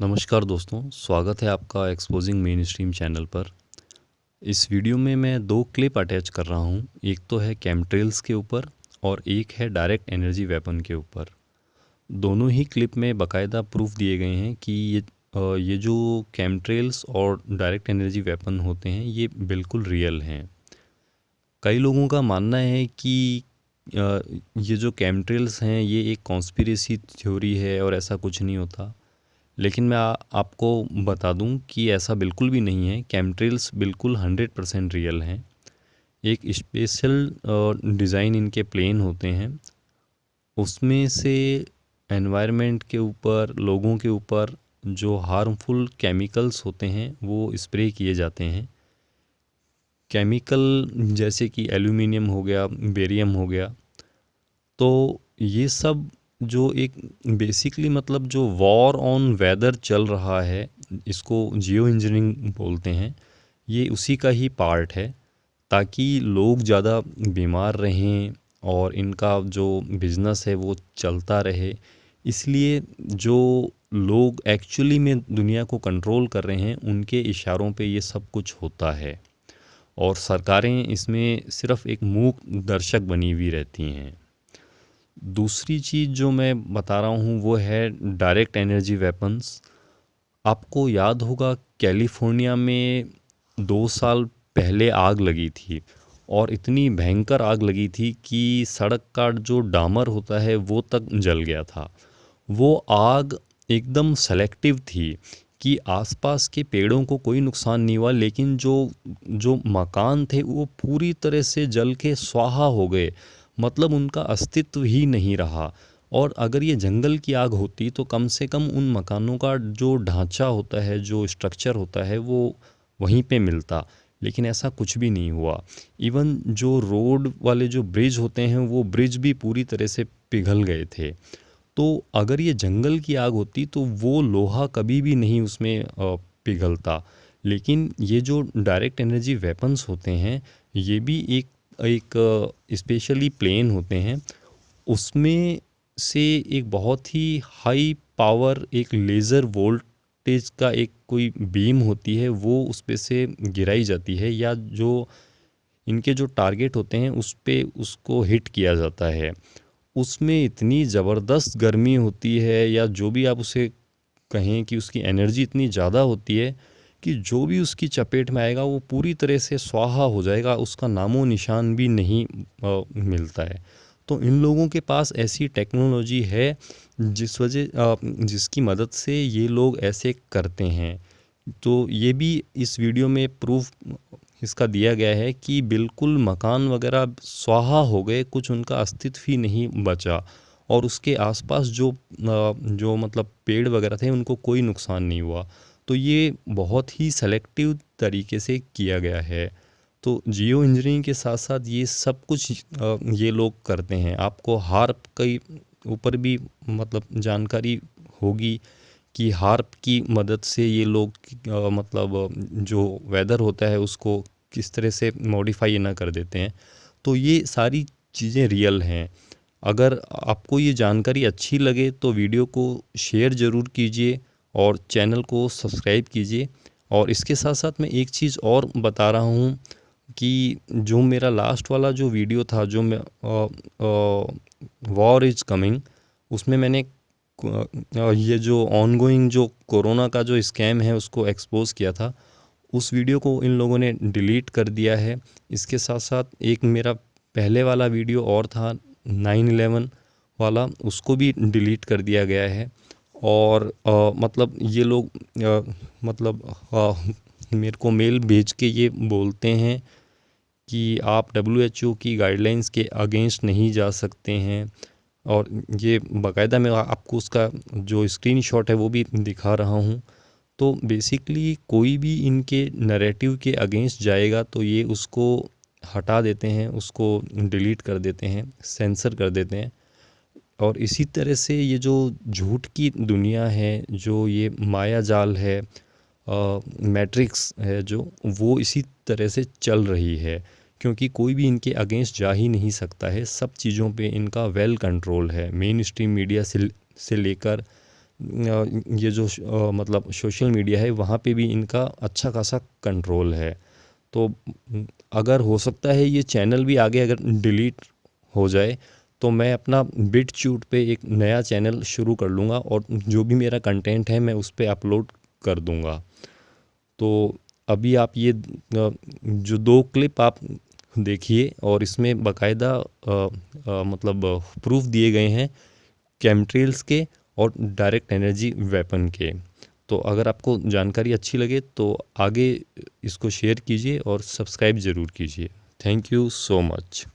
नमस्कार दोस्तों, स्वागत है आपका एक्सपोजिंग मेन स्ट्रीम चैनल पर। इस वीडियो में मैं दो क्लिप अटैच कर रहा हूँ। एक तो है केमट्रेल्स के ऊपर और एक है डायरेक्ट एनर्जी वेपन के ऊपर। दोनों ही क्लिप में बाकायदा प्रूफ दिए गए हैं कि ये जो केमट्रेल्स और डायरेक्ट एनर्जी वेपन होते हैं ये बिल्कुल रियल हैं। कई लोगों का मानना है कि ये जो केमट्रेल्स हैं ये एक कॉन्स्पिरेसी थ्योरी है और ऐसा कुछ नहीं होता। लेकिन मैं आपको बता दूं कि ऐसा बिल्कुल भी नहीं है। केमट्रेल्स बिल्कुल 100% रियल हैं। एक स्पेशल डिज़ाइन इनके प्लेन होते हैं, उसमें से एनवायरनमेंट के ऊपर, लोगों के ऊपर जो हार्मफुल केमिकल्स होते हैं वो स्प्रे किए जाते हैं। केमिकल जैसे कि एल्यूमिनियम हो गया, बेरियम हो गया। तो ये सब जो एक बेसिकली मतलब जो वॉर ऑन वेदर चल रहा है, इसको जियो इंजीनियरिंग बोलते हैं, ये उसी का ही पार्ट है, ताकि लोग ज़्यादा बीमार रहें और इनका जो बिज़नेस है वो चलता रहे। इसलिए जो लोग एक्चुअली में दुनिया को कंट्रोल कर रहे हैं उनके इशारों पे ये सब कुछ होता है और सरकारें इसमें सिर्फ एक मूक दर्शक बनी हुई रहती हैं। दूसरी चीज़ जो मैं बता रहा हूँ वो है डायरेक्ट एनर्जी वेपन्स। आपको याद होगा कैलिफोर्निया में 2 साल पहले आग लगी थी और इतनी भयंकर आग लगी थी कि सड़क का जो डामर होता है वो तक जल गया था। वो आग एकदम सेलेक्टिव थी कि आसपास के पेड़ों को कोई नुकसान नहीं हुआ, लेकिन जो जो मकान थे वो पूरी तरह से जल के स्वाहा हो गए। मतलब उनका अस्तित्व ही नहीं रहा। और अगर ये जंगल की आग होती तो कम से कम उन मकानों का जो ढांचा होता है, जो स्ट्रक्चर होता है, वो वहीं पे मिलता। लेकिन ऐसा कुछ भी नहीं हुआ। इवन जो रोड वाले जो ब्रिज होते हैं वो ब्रिज भी पूरी तरह से पिघल गए थे। तो अगर ये जंगल की आग होती तो वो लोहा कभी भी नहीं उसमें पिघलता। लेकिन ये जो डायरेक्ट एनर्जी वेपन्स होते हैं ये भी एक स्पेशली प्लेन होते हैं। उसमें से एक बहुत ही हाई पावर एक लेज़र वोल्टेज का एक कोई बीम होती है, वो उस पे से गिराई जाती है, या जो इनके जो टारगेट होते हैं उस पे उसको हिट किया जाता है। उसमें इतनी ज़बरदस्त गर्मी होती है, या जो भी आप उसे कहें कि उसकी एनर्जी इतनी ज़्यादा होती है कि जो भी उसकी चपेट में आएगा वो पूरी तरह से स्वाहा हो जाएगा, उसका नामो निशान भी नहीं मिलता है। तो इन लोगों के पास ऐसी टेक्नोलॉजी है जिसकी मदद से ये लोग ऐसे करते हैं। तो ये भी इस वीडियो में प्रूफ इसका दिया गया है कि बिल्कुल मकान वगैरह स्वाहा हो गए, कुछ उनका अस्तित्व ही नहीं बचा, और उसके आसपास जो मतलब पेड़ वगैरह थे उनको कोई नुकसान नहीं हुआ। तो ये बहुत ही सेलेक्टिव तरीके से किया गया है। तो जियो इंजीनियरिंग के साथ साथ ये सब कुछ ये लोग करते हैं। आपको हार्प के ऊपर भी मतलब जानकारी होगी कि हार्प की मदद से ये लोग मतलब जो वेदर होता है उसको किस तरह से मॉडिफाई ना कर देते हैं। तो ये सारी चीज़ें रियल हैं। अगर आपको ये जानकारी अच्छी लगे तो वीडियो को शेयर ज़रूर कीजिए और चैनल को सब्सक्राइब कीजिए। और इसके साथ साथ मैं एक चीज़ और बता रहा हूँ कि जो मेरा लास्ट वाला जो वीडियो था, जो मैं वॉर इज़ कमिंग, उसमें मैंने ये जो ऑनगोइंग जो कोरोना का जो स्कैम है उसको एक्सपोज़ किया था। उस वीडियो को इन लोगों ने डिलीट कर दिया है। इसके साथ साथ एक मेरा पहले वाला वीडियो और था 9/11 वाला, उसको भी डिलीट कर दिया गया है। और मतलब ये लोग मतलब मेरे को मेल भेज के ये बोलते हैं कि आप WHO की गाइडलाइंस के अगेंस्ट नहीं जा सकते हैं। और ये बाकायदा मैं आपको उसका जो स्क्रीनशॉट है वो भी दिखा रहा हूँ। तो बेसिकली कोई भी इनके नैरेटिव के अगेंस्ट जाएगा तो ये उसको हटा देते हैं, उसको डिलीट कर देते हैं, सेंसर कर देते हैं। और इसी तरह से ये जो झूठ की दुनिया है, जो ये माया जाल है, मैट्रिक्स है, जो वो इसी तरह से चल रही है, क्योंकि कोई भी इनके अगेंस्ट जा ही नहीं सकता है। सब चीज़ों पे इनका वेल कंट्रोल है। मेन स्ट्रीम मीडिया से लेकर ये जो मतलब सोशल मीडिया है वहाँ पे भी इनका अच्छा खासा कंट्रोल है। तो अगर हो सकता है ये चैनल भी आगे अगर डिलीट हो जाए तो मैं अपना बिटचूट पे एक नया चैनल शुरू कर लूँगा और जो भी मेरा कंटेंट है मैं उस पे अपलोड कर दूँगा। तो अभी आप ये जो 2 क्लिप आप देखिए और इसमें बाकायदा मतलब प्रूफ दिए गए हैं केमट्रेल्स के और डायरेक्ट एनर्जी वेपन के। तो अगर आपको जानकारी अच्छी लगे तो आगे इसको शेयर कीजिए और सब्सक्राइब ज़रूर कीजिए। Thank you so much.